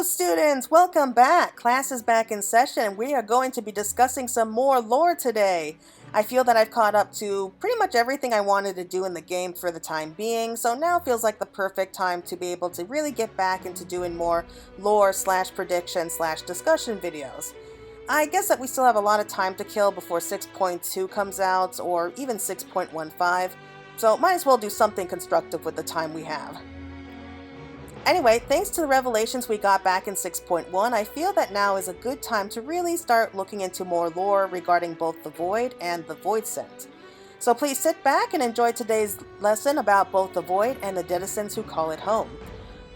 students, welcome back. Class is back in session. We are going to be discussing some more lore today. I feel that I've caught up to pretty much everything I wanted to do in the game for the time being, so now feels like the perfect time to be able to really get back into doing more lore slash prediction slash discussion videos. I guess that we still have a lot of time to kill before 6.2 comes out, or even 6.15, so might as well do something constructive with the time we have. Anyway, thanks to the revelations we got back in 6.1, I feel that now is a good time to really start looking into more lore regarding both the Void and the Voidsent. So please sit back and enjoy today's lesson about both the Void and the denizens who call it home.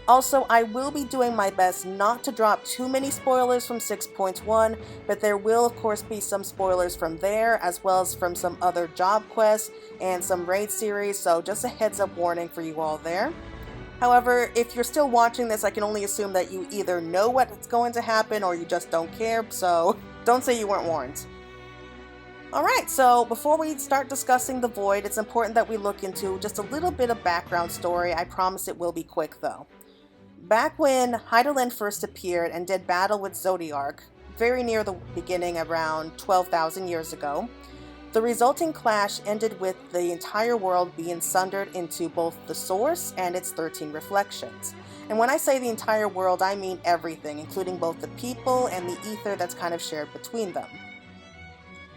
Also, I will be doing my best not to drop too many spoilers from 6.1, but there will of course be some spoilers from there, as well as from some other job quests and some raid series, so just a heads up warning for you all there. However, if you're still watching this, I can only assume that you either know what's going to happen or you just don't care, so don't say you weren't warned. Alright, so before we start discussing the Void, it's important that we look into just a little bit of background story. I promise it will be quick though. Back when Hydaelyn first appeared and did battle with Zodiark, very near the beginning around 12,000 years ago, the resulting clash ended with the entire world being sundered into both the source and its 13 reflections. And when I say the entire world, I mean everything, including both the people and the ether that's kind of shared between them.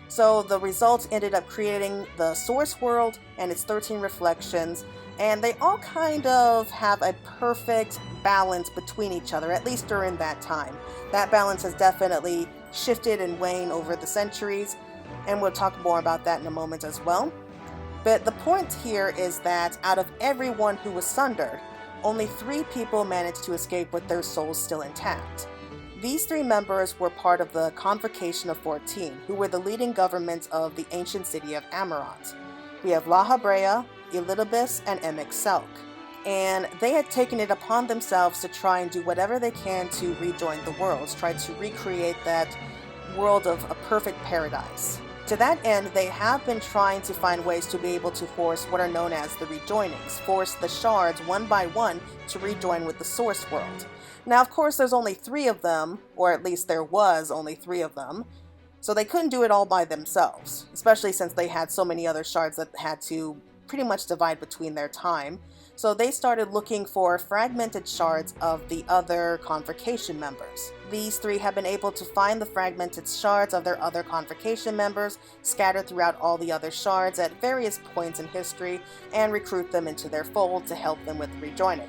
So the results ended up creating the source world and its 13 reflections, and they all kind of have a perfect balance between each other, at least during that time. That balance has definitely shifted and waned over the centuries, and we'll talk more about that in a moment as well. But the point here is that out of everyone who was sundered, only 3 people managed to escape with their souls still intact. These 3 members were part of the Convocation of 14, who were the leading governments of the ancient city of Amarant. We have La Habrea, Elidibus, and Emix-Selk. And they had taken it upon themselves to try and do whatever they can to rejoin the worlds, try to recreate that world of a perfect paradise. To that end, they have been trying to find ways to be able to force what are known as the rejoinings, force the shards one by one to rejoin with the source world. Now, of course, there's only 3 of them, or at least there was only 3 of them, so they couldn't do it all by themselves, especially since they had so many other shards that had to pretty much divide between their time. So they started looking for fragmented shards of the other Convocation members. These 3 have been able to find the fragmented shards of their other Convocation members scattered throughout all the other shards at various points in history and recruit them into their fold to help them with rejoining.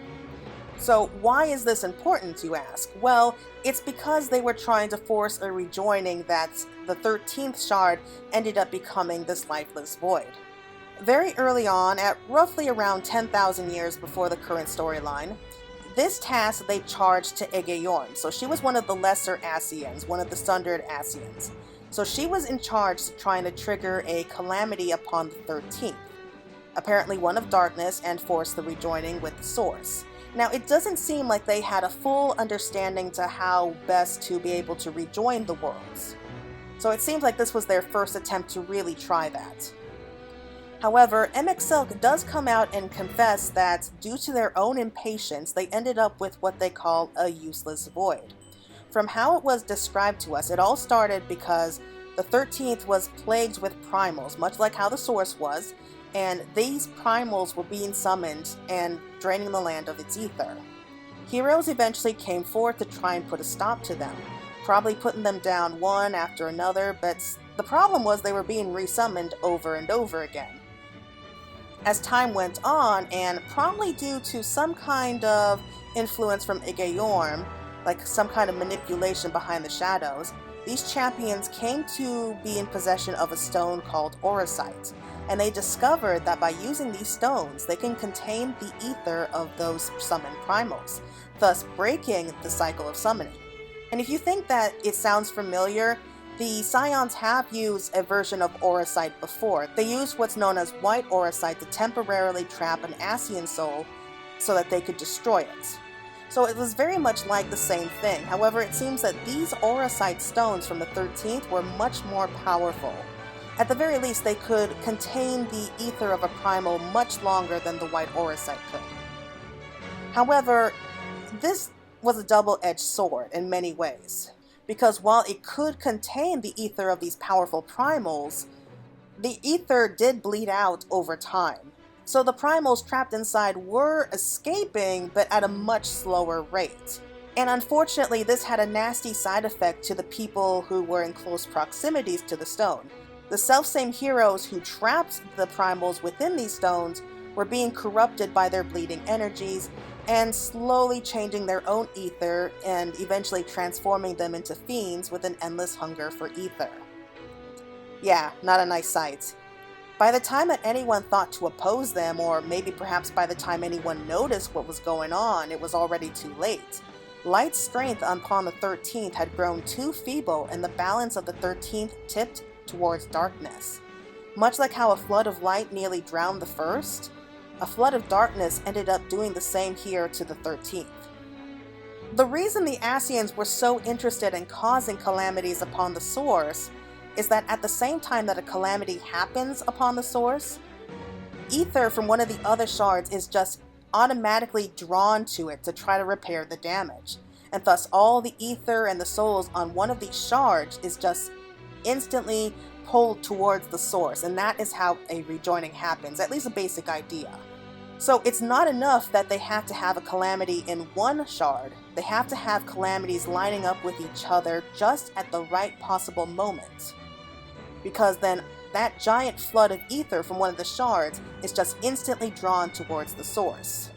So why is this important, you ask? Well, it's because they were trying to force a rejoining that the 13th shard ended up becoming this lifeless void. Very early on, at roughly around 10,000 years before the current storyline, this task they charged to Aegeorn. So she was one of the lesser Ascians, one of the sundered Ascians. So she was in charge trying to trigger a calamity upon the 13th, apparently one of darkness, and force the rejoining with the source. Now, it doesn't seem like they had a full understanding to how best to be able to rejoin the worlds. So it seems like this was their first attempt to really try that. However, Emix-Selk does come out and confess that due to their own impatience, they ended up with what they call a useless void. From how it was described to us, it all started because the 13th was plagued with primals, much like how the source was, and these primals were being summoned and draining the land of its ether. Heroes eventually came forth to try and put a stop to them, probably putting them down one after another, but the problem was they were being resummoned over and over again. As time went on, and probably due to some kind of influence from Aegeorn, like some kind of manipulation behind the shadows, these champions came to be in possession of a stone called Auracite, and they discovered that by using these stones, they can contain the ether of those summoned primals, thus breaking the cycle of summoning. And if you think that it sounds familiar, the Scions have used a version of Auracite before. They used what's known as white Auracite to temporarily trap an Ascian soul so that they could destroy it. So it was very much like the same thing. However, it seems that these Auracite stones from the 13th were much more powerful. At the very least, they could contain the ether of a primal much longer than the white Auracite could. However, this was a double-edged sword in many ways. Because while it could contain the ether of these powerful primals, the ether did bleed out over time. So the primals trapped inside were escaping, but at a much slower rate. And unfortunately, this had a nasty side effect to the people who were in close proximities to the stone. The selfsame heroes who trapped the primals within these stones were being corrupted by their bleeding energies and slowly changing their own ether and eventually transforming them into fiends with an endless hunger for ether. Yeah, not a nice sight. By the time that anyone thought to oppose them, or maybe perhaps by the time anyone noticed what was going on, it was already too late. Light's strength upon the 13th had grown too feeble, and the balance of the 13th tipped towards darkness. Much like how a flood of light nearly drowned the first, a flood of darkness ended up doing the same here to the 13th. The reason the Ascians were so interested in causing calamities upon the source is that at the same time that a calamity happens upon the source, ether from one of the other shards is just automatically drawn to it to try to repair the damage. And thus all the ether and the souls on one of these shards is just instantly pulled towards the source, and that is how a rejoining happens, at least a basic idea. So it's not enough that they have to have a calamity in one shard, they have to have calamities lining up with each other just at the right possible moment. Because then that giant flood of ether from one of the shards is just instantly drawn towards the source.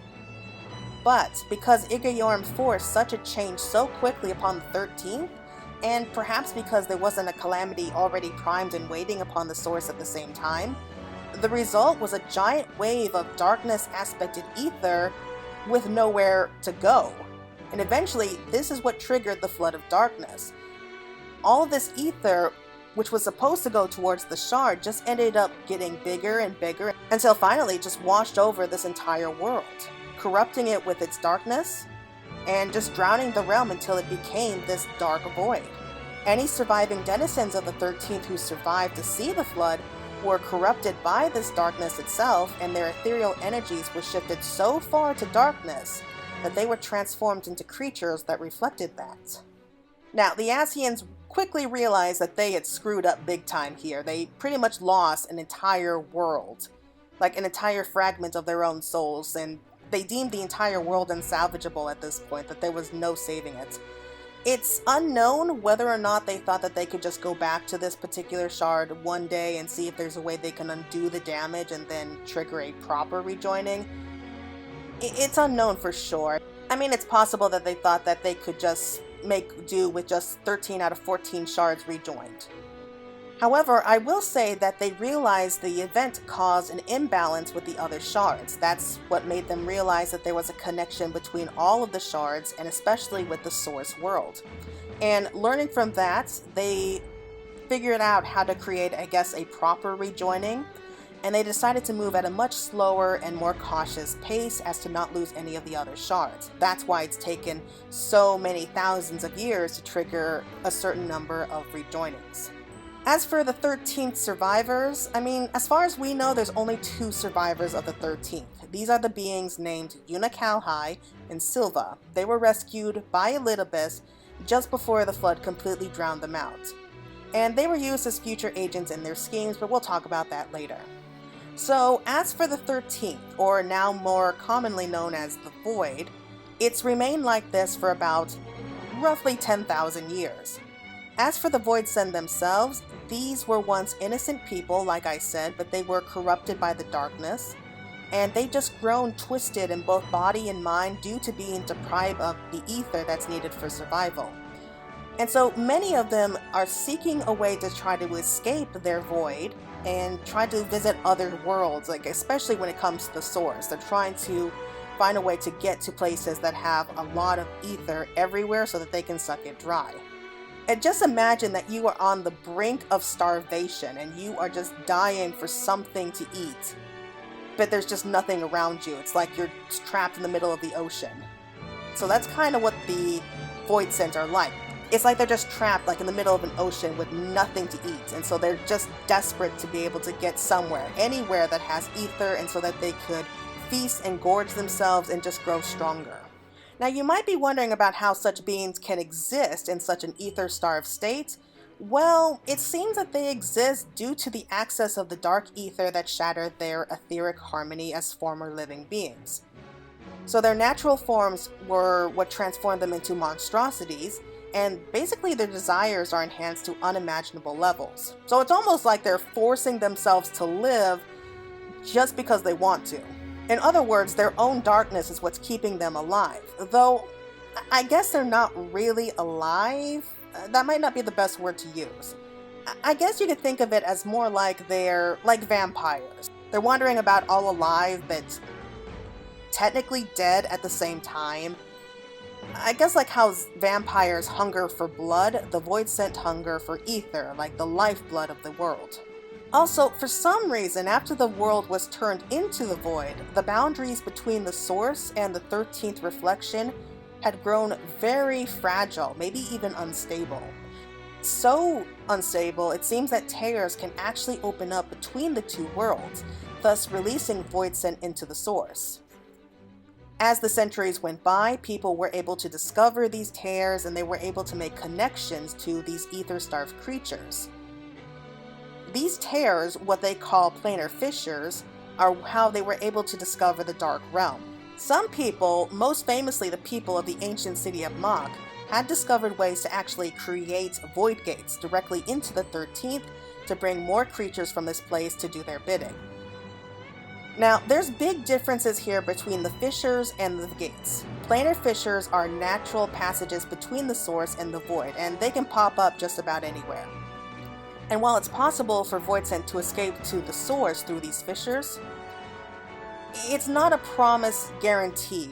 But because Igayorm forced such a change so quickly upon the 13th, and perhaps because there wasn't a calamity already primed and waiting upon the source at the same time, the result was a giant wave of darkness-aspected ether with nowhere to go. And eventually, this is what triggered the flood of darkness. All of this ether, which was supposed to go towards the shard, just ended up getting bigger and bigger until finally it just washed over this entire world, corrupting it with its darkness and just drowning the realm until it became this dark void. Any surviving denizens of the 13th who survived to see the flood were corrupted by this darkness itself, and their ethereal energies were shifted so far to darkness that they were transformed into creatures that reflected that. Now, the Ascians quickly realized that they had screwed up big time here. They pretty much lost an entire world, like an entire fragment of their own souls, and they deemed the entire world unsalvageable at this point, that there was no saving it. It's unknown whether or not they thought that they could just go back to this particular shard one day and see if there's a way they can undo the damage and then trigger a proper rejoining. It's unknown for sure. I mean, it's possible that they thought that they could just make do with just 13 out of 14 shards rejoined. However, I will say that they realized the event caused an imbalance with the other shards. That's what made them realize that there was a connection between all of the shards, and especially with the source world. And learning from that, they figured out how to create, I guess, a proper rejoining, and they decided to move at a much slower and more cautious pace as to not lose any of the other shards. That's why it's taken so many thousands of years to trigger a certain number of rejoinings. As for the 13th survivors, I mean, as far as we know, there's only 2 survivors of the 13th. These are the beings named Unakalhai and Silva. They were rescued by Elidibus just before the flood completely drowned them out. And they were used as future agents in their schemes, but we'll talk about that later. So, as for the 13th, or now more commonly known as the Void, it's remained like this for about roughly 10,000 years. As for the Voidsent themselves, these were once innocent people, like I said, but they were corrupted by the darkness, and they just grown twisted in both body and mind due to being deprived of the ether that's needed for survival. And so many of them are seeking a way to try to escape their void and try to visit other worlds, like especially when it comes to the source. They're trying to find a way to get to places that have a lot of ether everywhere so that they can suck it dry. And just imagine that you are on the brink of starvation and you are just dying for something to eat, but there's just nothing around you. It's like you're trapped in the middle of the ocean. So that's kind of what the Voidsent are like. It's like they're just trapped like in the middle of an ocean with nothing to eat, and so they're just desperate to be able to get somewhere, anywhere that has ether, and so that they could feast and gorge themselves and just grow stronger. Now, you might be wondering about how such beings can exist in such an ether-starved state. Well, it seems that they exist due to the access of the dark ether that shattered their etheric harmony as former living beings. So their natural forms were what transformed them into monstrosities, and basically their desires are enhanced to unimaginable levels. So it's almost like they're forcing themselves to live just because they want to. In other words, their own darkness is what's keeping them alive. Though, I guess they're not really alive. That might not be the best word to use. I guess you could think of it as more like they're like vampires. They're wandering about all alive, but technically dead at the same time. I guess like how vampires hunger for blood, the Voidsent hunger for ether, like the lifeblood of the world. Also, for some reason, after the world was turned into the void, the boundaries between the source and the 13th reflection had grown very fragile, maybe even unstable. So unstable, it seems that tears can actually open up between the two worlds, thus releasing Voidsent into the source. As the centuries went by, people were able to discover these tears and they were able to make connections to these ether-starved creatures. These tears, what they call planar fissures, are how they were able to discover the Dark Realm. Some people, most famously the people of the ancient city of Mach, had discovered ways to actually create void gates directly into the 13th to bring more creatures from this place to do their bidding. Now, there's big differences here between the fissures and the gates. Planar fissures are natural passages between the source and the void, and they can pop up just about anywhere. And while it's possible for Voidsent to escape to the source through these fissures, it's not a promise guarantee.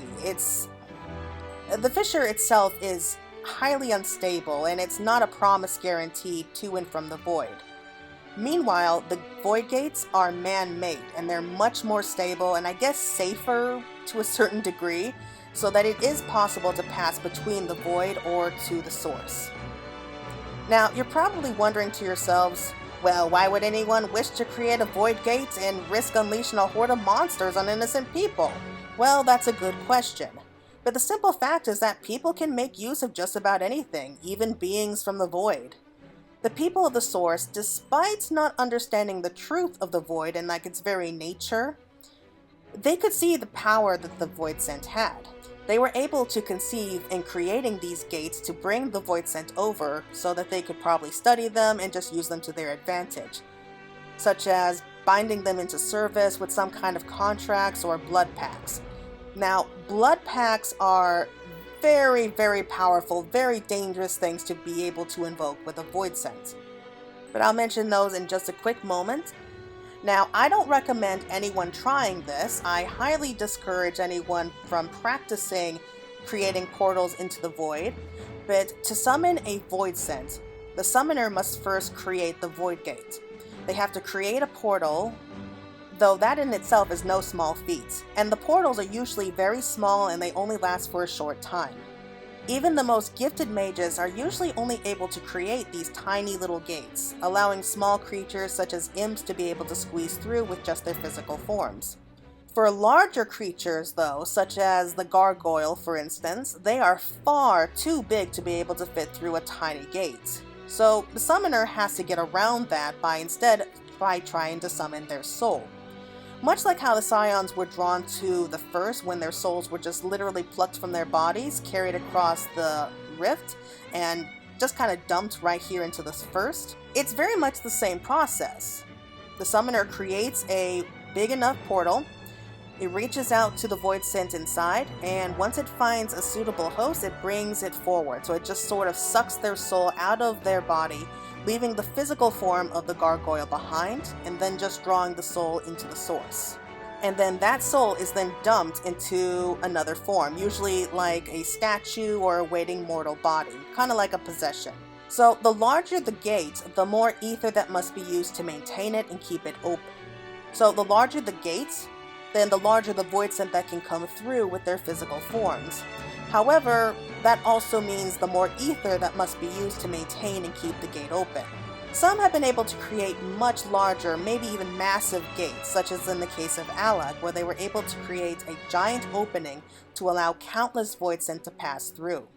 The fissure itself is highly unstable, and it's not a promise guarantee to and from the void. Meanwhile, the void gates are man-made, and they're much more stable and I guess safer to a certain degree, so that it is possible to pass between the void or to the source. Now, you're probably wondering to yourselves, well, why would anyone wish to create a void gate and risk unleashing a horde of monsters on innocent people? Well, that's a good question. But the simple fact is that people can make use of just about anything, even beings from the void. The people of the source, despite not understanding the truth of the void and like its very nature, they could see the power that the Voidsent had. They were able to conceive in creating these gates to bring the Voidsent over so that they could probably study them and just use them to their advantage, such as binding them into service with some kind of contracts or blood pacts. Now, blood pacts are very, very powerful, very dangerous things to be able to invoke with a Voidsent. But I'll mention those in just a quick moment. Now, I don't recommend anyone trying this. I highly discourage anyone from practicing creating portals into the void, but to summon a Voidsent, the summoner must first create the void gate. They have to create a portal, though that in itself is no small feat, and the portals are usually very small and they only last for a short time. Even the most gifted mages are usually only able to create these tiny little gates, allowing small creatures such as imps to be able to squeeze through with just their physical forms. For larger creatures though, such as the gargoyle for instance, they are far too big to be able to fit through a tiny gate. So the summoner has to get around that by trying to summon their soul. Much like how the Scions were drawn to the first when their souls were just literally plucked from their bodies, carried across the rift, and just kind of dumped right here into this first. It's very much the same process. The summoner creates a big enough portal, it reaches out to the Voidsent inside, and once it finds a suitable host, it brings it forward. So it just sort of sucks their soul out of their body, leaving the physical form of the gargoyle behind, and then just drawing the soul into the source. And then that soul is then dumped into another form, usually like a statue or a waiting mortal body, kind of like a possession. So the larger the gate, the more ether that must be used to maintain it and keep it open. So the larger the gate, then the larger the Voidsent that can come through with their physical forms. However, that also means the more ether that must be used to maintain and keep the gate open. Some have been able to create much larger, maybe even massive gates, such as in the case of Alec, where they were able to create a giant opening to allow countless Voidsent to pass through.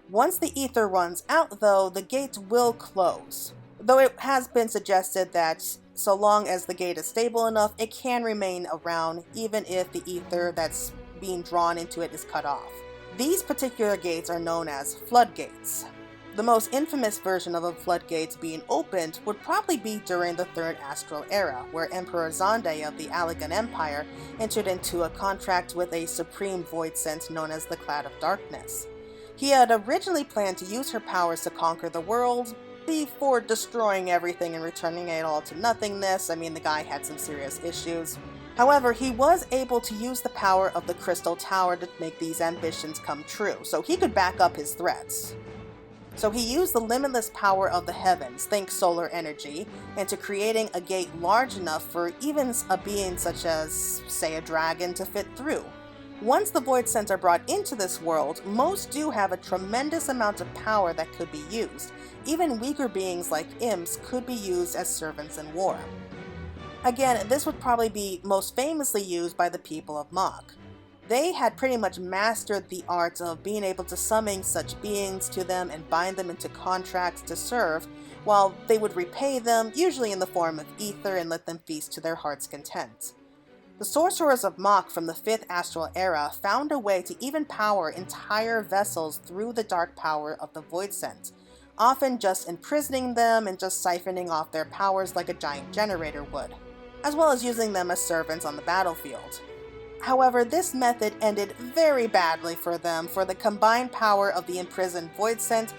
Once the ether runs out, though, the gate will close. Though it has been suggested that so long as the gate is stable enough, it can remain around even if the ether that's being drawn into it is cut off. These particular gates are known as floodgates. The most infamous version of a floodgate being opened would probably be during the Third Astral Era, where Emperor Zonde of the Allegan Empire entered into a contract with a supreme Voidsent known as the Cloud of Darkness. He had originally planned to use her powers to conquer the world before destroying everything and returning it all to nothingness. I mean, the guy had some serious issues. However, he was able to use the power of the Crystal Tower to make these ambitions come true, so he could back up his threats. So he used the limitless power of the heavens, think solar energy, into creating a gate large enough for even a being such as, say, a dragon to fit through. Once the Voidsent are brought into this world, most do have a tremendous amount of power that could be used. Even weaker beings like imps could be used as servants in war. Again, this would probably be most famously used by the people of Mach. They had pretty much mastered the art of being able to summon such beings to them and bind them into contracts to serve, while they would repay them, usually in the form of ether, and let them feast to their heart's content. The sorcerers of Mach from the 5th Astral Era found a way to even power entire vessels through the dark power of the Voidsent, often just imprisoning them and just siphoning off their powers like a giant generator would, as well as using them as servants on the battlefield. However, this method ended very badly for them, for the combined power of the imprisoned Voidsent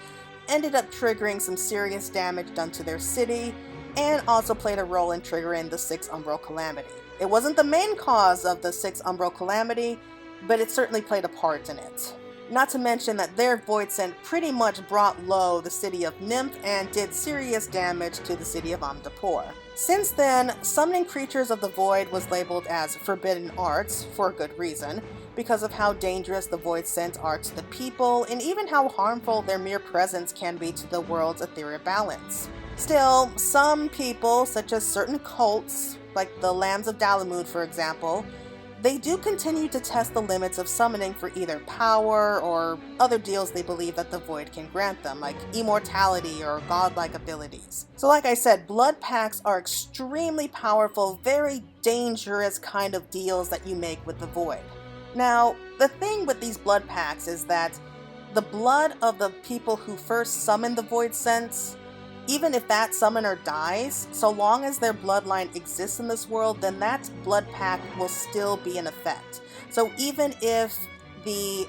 ended up triggering some serious damage done to their city, and also played a role in triggering the 6th Umbral Calamity. It wasn't the main cause of the 6th Umbral Calamity, but it certainly played a part in it. Not to mention that their Voidsent pretty much brought low the city of Nymph and did serious damage to the city of Amdapor. Since then, summoning creatures of the void was labeled as forbidden arts, for a good reason, because of how dangerous the Voidsent are to the people, and even how harmful their mere presence can be to the world's ethereal balance. Still, some people, such as certain cults, like the Lambs of Dalamud for example, they do continue to test the limits of summoning for either power or other deals they believe that the void can grant them, like immortality or godlike abilities. So like I said, blood pacts are extremely powerful, very dangerous kind of deals that you make with the void. Now, the thing with these blood pacts is that the blood of the people who first summon the Voidsent, even if that summoner dies, so long as their bloodline exists in this world, then that blood pact will still be in effect. So even if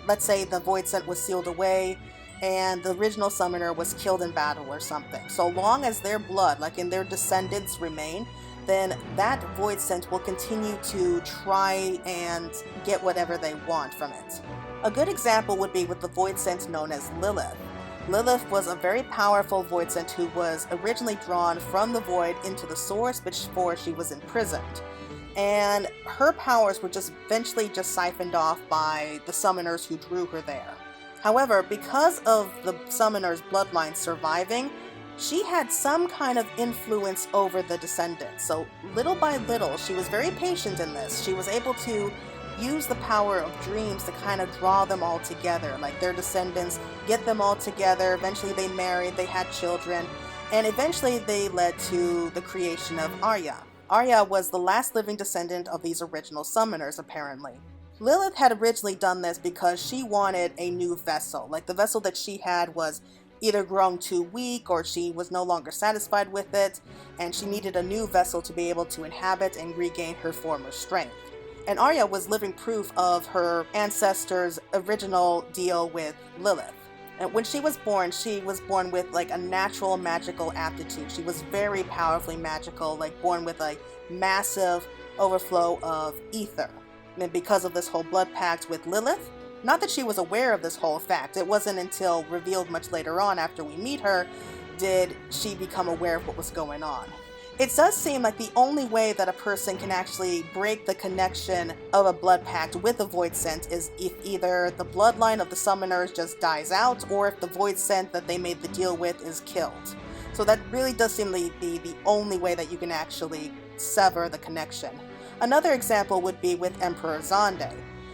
let's say the Voidsent was sealed away and the original summoner was killed in battle or something, so long as their blood, like in their descendants, remain, then that Voidsent will continue to try and get whatever they want from it. A good example would be with the Voidsent known as Lilith. Lilith was a very powerful Voidsent who was originally drawn from the void into the source before she was imprisoned. And her powers were just eventually just siphoned off by the summoners who drew her there. However, because of the summoner's bloodline surviving, she had some kind of influence over the descendants. So little by little, she was very patient in this. She was able to use the power of dreams to kind of draw them all together, like their descendants, get them all together. Eventually they married, they had children, and eventually they led to the creation of Arya. Arya was the last living descendant of these original summoners, apparently. Lilith had originally done this because she wanted a new vessel. Like the vessel that she had was either grown too weak or she was no longer satisfied with it, and she needed a new vessel to be able to inhabit and regain her former strength. And Arya was living proof of her ancestors' original deal with Lilith. And when she was born with like a natural magical aptitude. She was very powerfully magical, like born with a massive overflow of ether. And because of this whole blood pact with Lilith, not that she was aware of this whole fact, it wasn't until revealed much later on after we meet her did she become aware of what was going on. It does seem like the only way that a person can actually break the connection of a blood pact with a Voidsent is if either the bloodline of the summoners just dies out, or if the Voidsent that they made the deal with is killed. So that really does seem the only way that you can actually sever the connection. Another example would be with Emperor Zonde.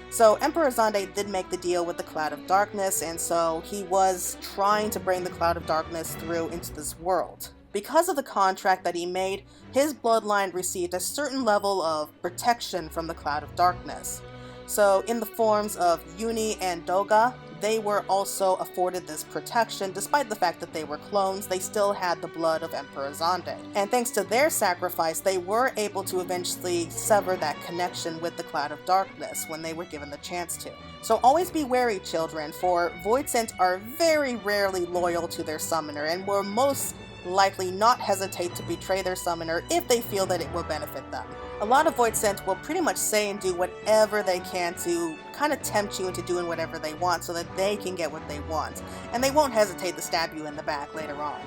So Emperor Zonde did make the deal with the Cloud of Darkness, and so he was trying to bring the Cloud of Darkness through into this world. Because of the contract that he made, his bloodline received a certain level of protection from the Cloud of Darkness. So in the forms of Uni and Doga, they were also afforded this protection. Despite the fact that they were clones, they still had the blood of Emperor Zonde. And thanks to their sacrifice, they were able to eventually sever that connection with the Cloud of Darkness when they were given the chance to. So always be wary, children, for Voidsent are very rarely loyal to their summoner and will most likely not hesitate to betray their summoner if they feel that it will benefit them. A lot of Voidsent will pretty much say and do whatever they can to kind of tempt you into doing whatever they want so that they can get what they want, and they won't hesitate to stab you in the back later on.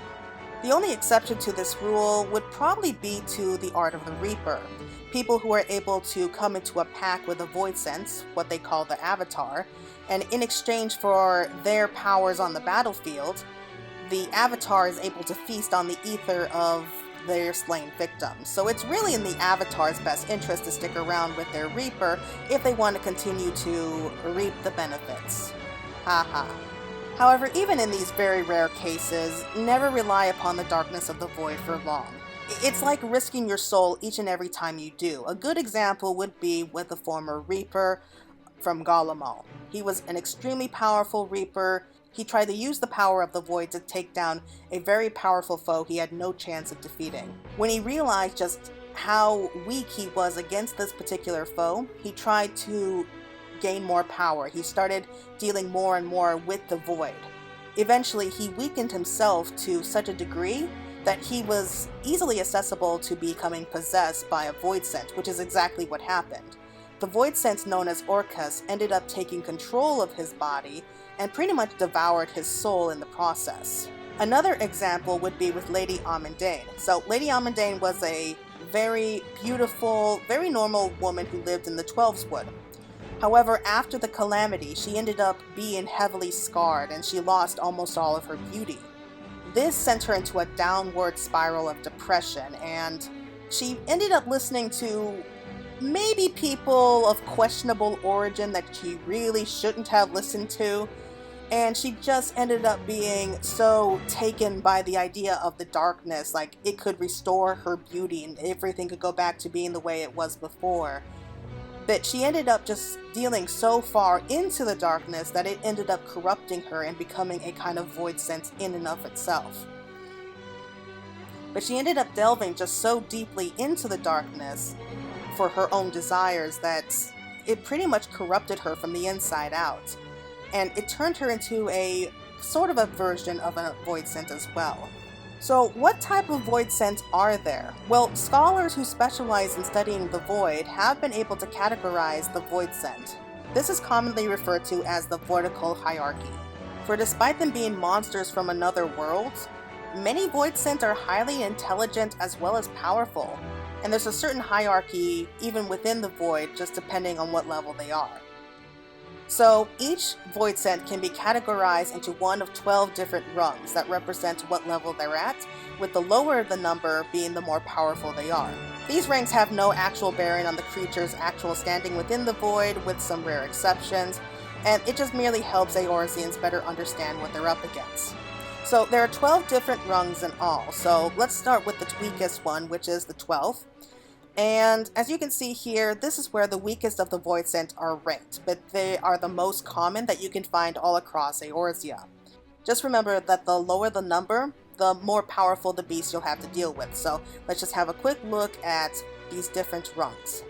The only exception to this rule would probably be to the Art of the Reaper. People who are able to come into a pact with a Voidsent, what they call the Avatar, and in exchange for their powers on the battlefield, the Avatar is able to feast on the ether of their slain victims. So it's really in the Avatar's best interest to stick around with their Reaper if they want to continue to reap the benefits. Haha. However, even in these very rare cases, never rely upon the darkness of the void for long. It's like risking your soul each and every time you do. A good example would be with the former Reaper from Galamal. He was an extremely powerful Reaper. He tried to use the power of the void to take down a very powerful foe he had no chance of defeating. When he realized just how weak he was against this particular foe, he tried to gain more power. He started dealing more and more with the void. Eventually, he weakened himself to such a degree that he was easily accessible to becoming possessed by a Voidsent, which is exactly what happened. The Voidsent known as Orcus ended up taking control of his body and pretty much devoured his soul in the process. Another example would be with Lady Amandine. So Lady Amandine was a very beautiful, very normal woman who lived in the Twelveswood. However, after the calamity, she ended up being heavily scarred and she lost almost all of her beauty. This sent her into a downward spiral of depression, and she ended up listening to maybe people of questionable origin that she really shouldn't have listened to, and she just ended up being so taken by the idea of the darkness, like it could restore her beauty and everything could go back to being the way it was before. But she ended up just dealing so far into the darkness that it ended up corrupting her and becoming a kind of Voidsent in and of itself. But she ended up delving just so deeply into the darkness for her own desires that it pretty much corrupted her from the inside out. And it turned her into a sort of a version of a Voidsent as well. So what type of Voidsent are there? Well, scholars who specialize in studying the void have been able to categorize the Voidsent. This is commonly referred to as the vertical hierarchy. For despite them being monsters from another world, many Voidsent are highly intelligent as well as powerful. And there's a certain hierarchy even within the void, just depending on what level they are. So each Voidsent can be categorized into one of 12 different rungs that represent what level they're at, with the lower the number being the more powerful they are. These ranks have no actual bearing on the creature's actual standing within the void, with some rare exceptions, and it just merely helps Eorzeans better understand what they're up against. So there are 12 different rungs in all, so let's start with the weakest one, which is the 12th. And as you can see here, this is where the weakest of the Voidsent are ranked, but they are the most common that you can find all across Eorzea. Just remember that the lower the number, the more powerful the beast you'll have to deal with. So let's just have a quick look at these different rungs.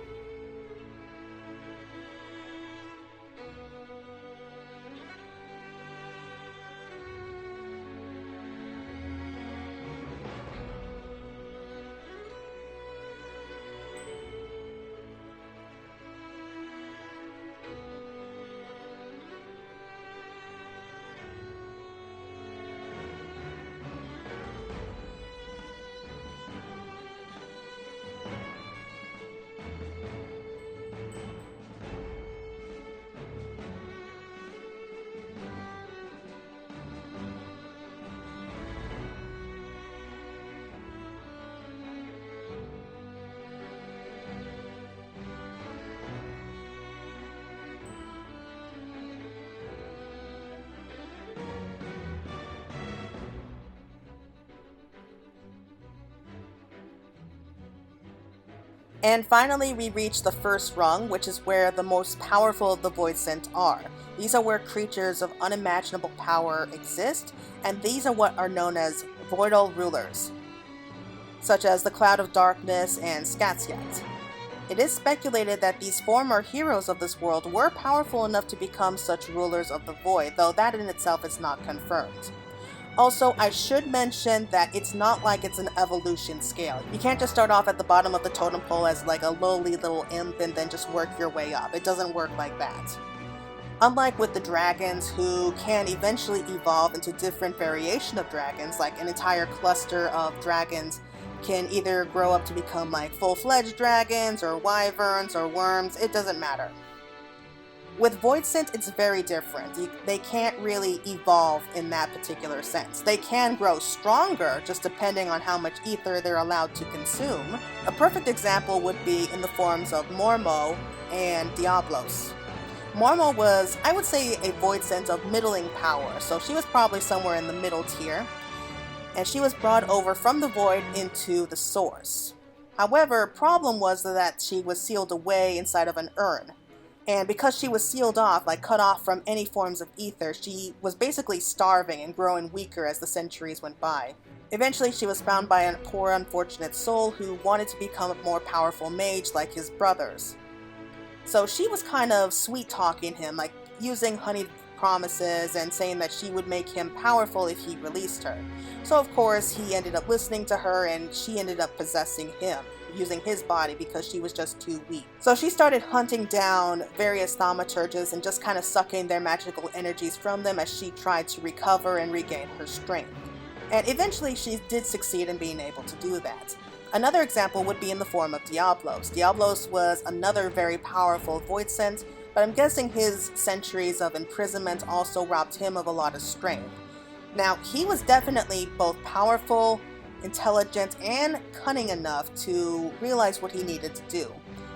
And finally, we reach the first rung, which is where the most powerful of the Voidsent are. These are where creatures of unimaginable power exist, and these are what are known as voidal rulers, such as the Cloud of Darkness and Skatsiat. It is speculated that these former heroes of this world were powerful enough to become such rulers of the void, though that in itself is not confirmed. Also, I should mention that it's not like it's an evolution scale. You can't just start off at the bottom of the totem pole as like a lowly little imp and then just work your way up. It doesn't work like that. Unlike with the dragons, who can eventually evolve into different variation of dragons, like an entire cluster of dragons can either grow up to become like full-fledged dragons or wyverns or worms, it doesn't matter. With Voidsent, it's very different. They can't really evolve in that particular sense. They can grow stronger, just depending on how much ether they're allowed to consume. A perfect example would be in the forms of Mormo and Diablos. Mormo was, I would say, a Voidsent of middling power, so she was probably somewhere in the middle tier, and she was brought over from the void into the source. However, problem was that she was sealed away inside of an urn. And because she was sealed off, like cut off from any forms of ether, she was basically starving and growing weaker as the centuries went by. Eventually, she was found by a poor, unfortunate soul who wanted to become a more powerful mage like his brothers. So she was kind of sweet-talking him, like using honeyed promises and saying that she would make him powerful if he released her. So of course, he ended up listening to her and she ended up possessing him, using his body because she was just too weak. So she started hunting down various thaumaturges and just kind of sucking their magical energies from them as she tried to recover and regain her strength. And eventually she did succeed in being able to do that. Another example would be in the form of Diablos. Diablos was another very powerful Voidsent, but I'm guessing his centuries of imprisonment also robbed him of a lot of strength. Now, he was definitely both powerful, intelligent, and cunning enough to realize what he needed to do.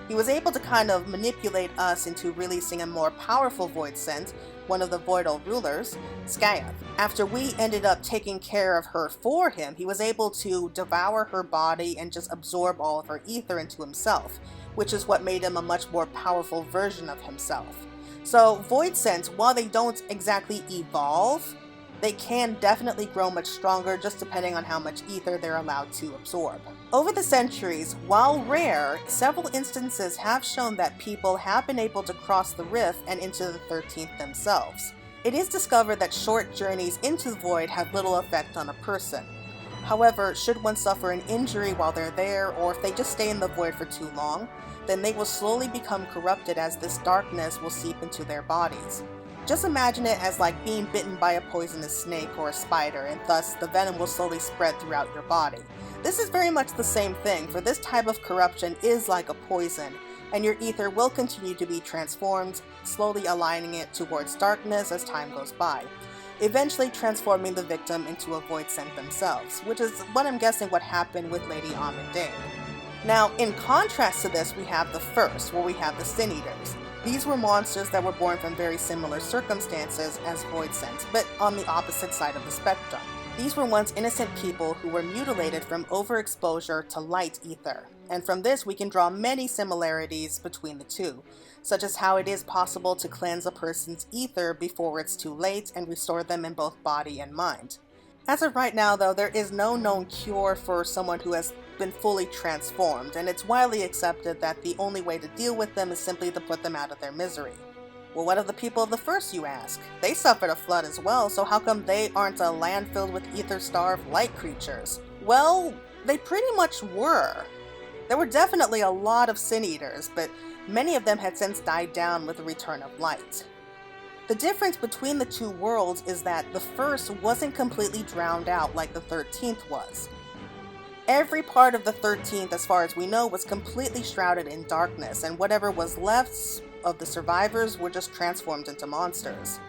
He was able to kind of manipulate us into releasing a more powerful Voidsent, one of the Voidal rulers, Skayath. After we ended up taking care of her for him, he was able to devour her body and just absorb all of her ether into himself, which is what made him a much more powerful version of himself. So Voidsent, while they don't exactly evolve, they can definitely grow much stronger just depending on how much ether they're allowed to absorb. Over the centuries, while rare, several instances have shown that people have been able to cross the rift and into the 13th themselves. It is discovered that short journeys into the void have little effect on a person. However, should one suffer an injury while they're there, or if they just stay in the void for too long, then they will slowly become corrupted as this darkness will seep into their bodies. Just imagine it as like being bitten by a poisonous snake or a spider, and thus the venom will slowly spread throughout your body. This is very much the same thing, for this type of corruption is like a poison, and your ether will continue to be transformed, slowly aligning it towards darkness as time goes by, eventually transforming the victim into a Voidsent themselves, which is what I'm guessing what happened with Lady Amandine. Now, in contrast to this, we have the first, where we have the Sin Eaters. These were monsters that were born from very similar circumstances as Voidsent, but on the opposite side of the spectrum. These were once innocent people who were mutilated from overexposure to light ether, and from this we can draw many similarities between the two, such as how it is possible to cleanse a person's ether before it's too late and restore them in both body and mind. As of right now, though, there is no known cure for someone who has been fully transformed, and it's widely accepted that the only way to deal with them is simply to put them out of their misery. Well, what of the people of the first, you ask? They suffered a flood as well, so how come they aren't a land filled with ether-starved light creatures? Well, they pretty much were. There were definitely a lot of Sin Eaters, but many of them had since died down with the return of light. The difference between the two worlds is that the first wasn't completely drowned out like the 13th was. Every part of the 13th, as far as we know, was completely shrouded in darkness, and whatever was left of the survivors were just transformed into monsters.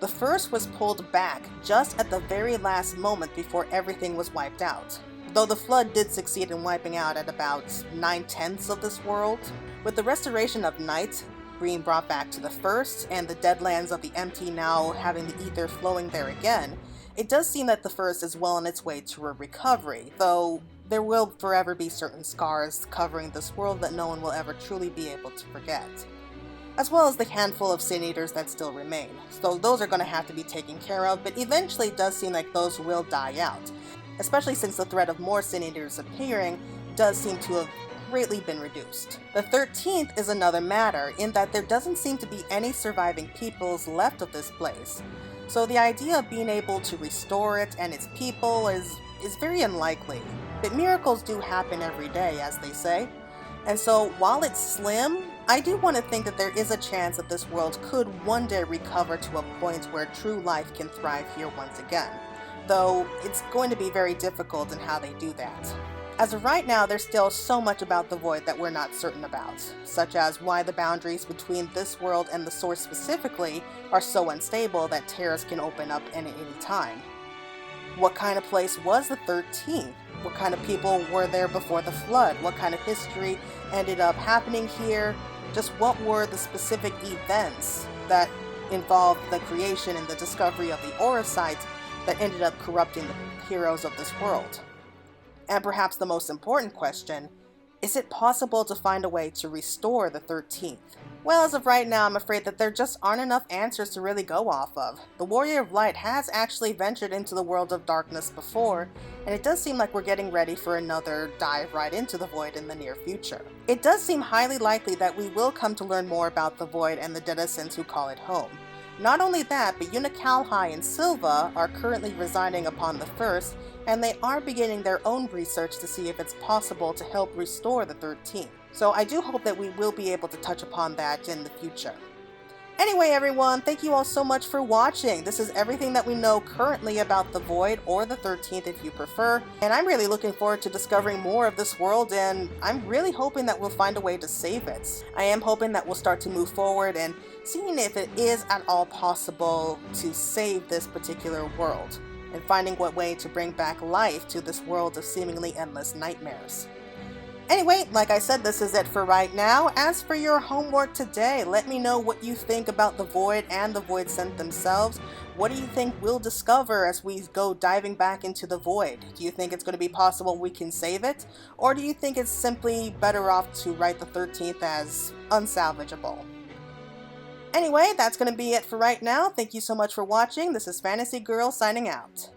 The first was pulled back just at the very last moment before everything was wiped out, though the flood did succeed in wiping out at about 9/10 of this world. With the restoration of night being brought back to the first, and the deadlands of the empty now having the ether flowing there again, It does seem that the first is well on its way to a recovery, though there will forever be certain scars covering this world that no one will ever truly be able to forget, as well as the handful of Sin Eaters that still remain. So those are going to have to be taken care of, but eventually it does seem like those will die out, especially since the threat of more Sin Eaters appearing does seem to have greatly been reduced. The 13th is another matter, in that there doesn't seem to be any surviving peoples left of this place. So the idea of being able to restore it and its people is very unlikely. But miracles do happen every day, as they say. And so while it's slim, I do want to think that there is a chance that this world could one day recover to a point where true life can thrive here once again. Though it's going to be very difficult in how they do that. As of right now, there's still so much about the Void that we're not certain about, such as why the boundaries between this world and the Source specifically are so unstable that tears can open up at any time. What kind of place was the 13th? What kind of people were there before the flood? What kind of history ended up happening here? Just what were the specific events that involved the creation and the discovery of the Auracite that ended up corrupting the heroes of this world? And perhaps the most important question, is it possible to find a way to restore the 13th? Well, as of right now, I'm afraid that there just aren't enough answers to really go off of. The Warrior of Light has actually ventured into the world of darkness before, and it does seem like we're getting ready for another dive right into the Void in the near future. It does seem highly likely that we will come to learn more about the Void and the denizens who call it home. Not only that, but Unicalhi and Silva are currently residing upon the first, and they are beginning their own research to see if it's possible to help restore the 13th. So I do hope that we will be able to touch upon that in the future. Anyway, everyone, thank you all so much for watching. This is everything that we know currently about the Void, or the 13th if you prefer, and I'm really looking forward to discovering more of this world, and I'm really hoping that we'll find a way to save it. I am hoping that we'll start to move forward and seeing if it is at all possible to save this particular world, and finding what way to bring back life to this world of seemingly endless nightmares. Anyway, like I said, this is it for right now. As for your homework today, let me know what you think about the Void and the Voidsent themselves. What do you think we'll discover as we go diving back into the Void? Do you think it's going to be possible we can save it? Or do you think it's simply better off to write the 13th as unsalvageable? Anyway, that's going to be it for right now. Thank you so much for watching. This is Fantasy Girl signing out.